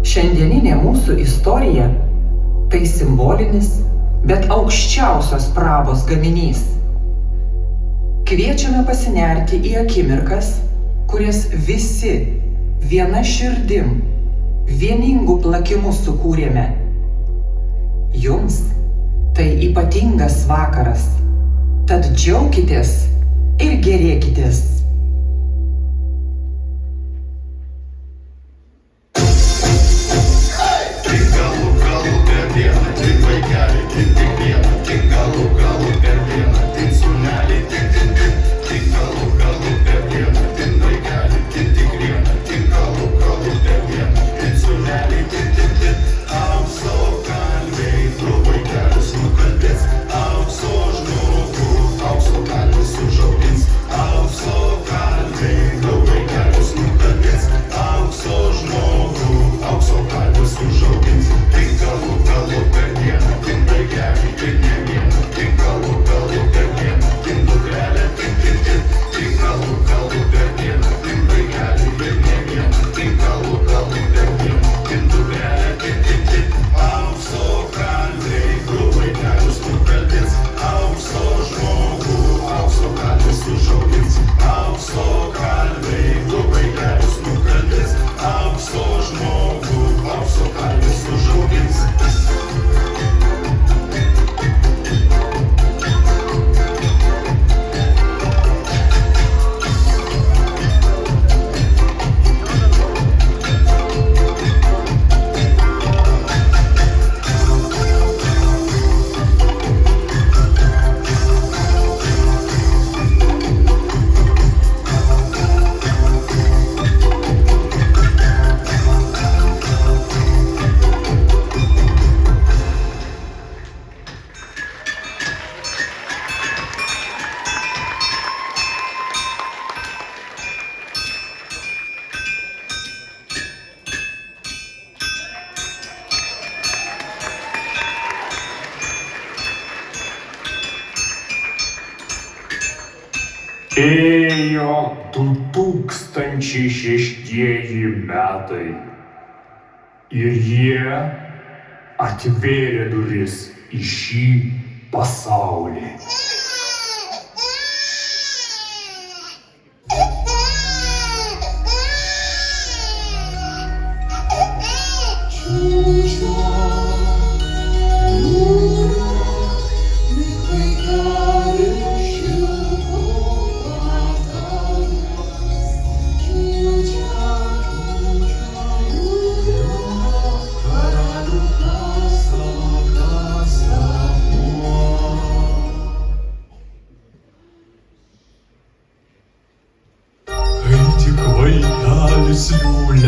Šiandieninė mūsų istorija – tai simbolinis, bet aukščiausios prabos gaminys. Kviečiame pasinerti į akimirkas, kurias visi viena širdim, vieningu plakimu sukūrėme. Jums tai ypatingas vakaras, tad džiaukitės ir gėrėkitės. Ėjo 2006 metai ir jie atvėrė duris į šį pasaulį. Vaikelis liūlia.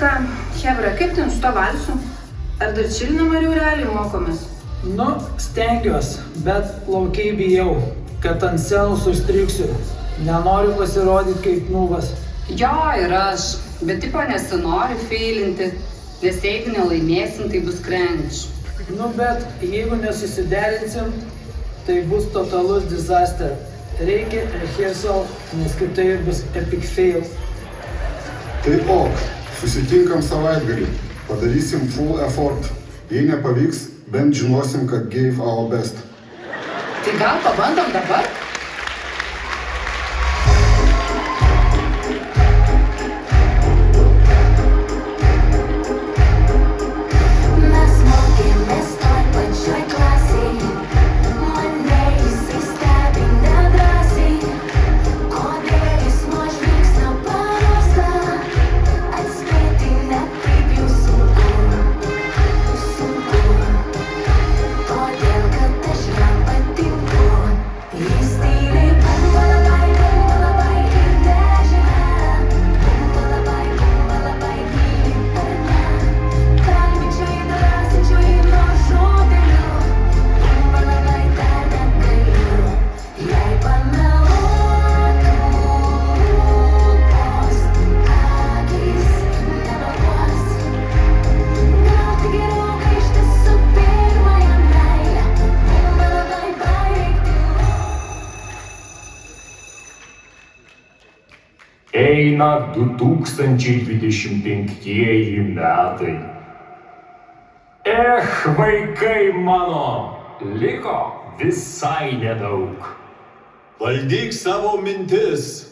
ką, chebra, kaip ten su to valsu? Ar dar čilinam ar jau realiai mokomės? Nu, stengiuos, bet laukiai bijau, kad ant scenos užstrigsiu. Nenoriu pasirodyti kaip nubas. Jo, ir aš, bet tipo nesinori feilinti, nes jeigu nelaimėsim, tai bus crunch. Nu, bet jeigu nesusiderinsim, tai bus totalus disaster. Reikia rehearsal, nes kitaip bus epic fail. Tai ok, susitinkam savaitgalį, padarysim full effort. Jei nepavyks, bent žinosim, kad gave our best. Tai gal pabandom dabar? Mes mokėmės toj pačioj klasėj, mane jisai stebi nedrąsiai, kodėl jis nuo žvilgsnio paruosta, atspėti net taip jau sunku, todėl kad aš jam patinku. Jis tyliai bumba labai ir nežino, bumba labai myli per ne. Kalbinčiau jį, drąsinčiau jį nuo žodelių, bumba labai dar negaliu. Jei pameluotų lūpos, akys nemeluos. Gal tik geriau gaišti su pirmąją meilę, bumba labai baigti. Eina 2025 metai. Vaikai mano, liko visai nedaug. Valdyk savo mintis.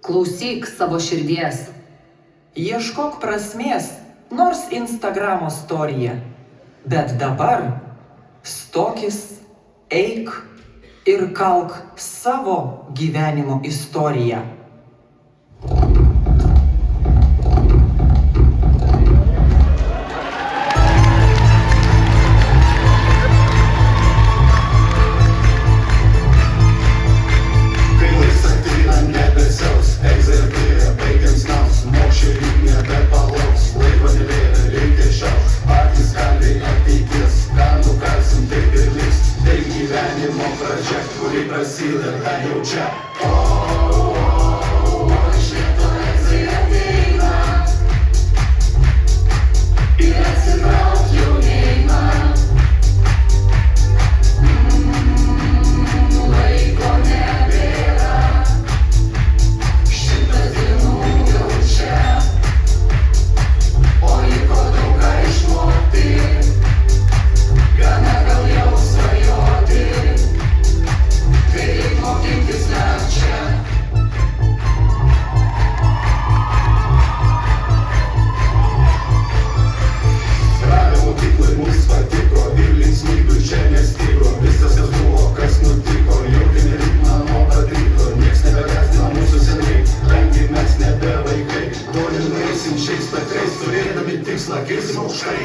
Klausyk savo širdies. Ieškok prasmės, nors Instagramo storija. Bet dabar stokis, eik ir kalk savo gyvenimo istoriją. Kai laiks ateina nebesiaus, egzertėja baigiant snaus, mokšė lyg nebepalauks, laiko nevėra, reikia šiaus, patys gali ateities, ką nukalsim, taip ir liks, tai gyvenimo pradžia, kuri prasideda jau čia. Ir atsitrauk jau neima. Laiko nebėra. Šimtas dienų jau čia. O liko daug ką išmokti. Gana gal jau svajoti. Kaip mokintis nakčia. Rado mokyklai mums patiko ir linksmybių čia nestigo. Viskas kas buvo, kas nutiko, jaukinį ritmą nuo pat ryto. Nieks nebegąsdina mūsų seniai, rangi mes nebe vaikai. Toli nueisim šiais takais, turėdami tikslą kirsim aukštai.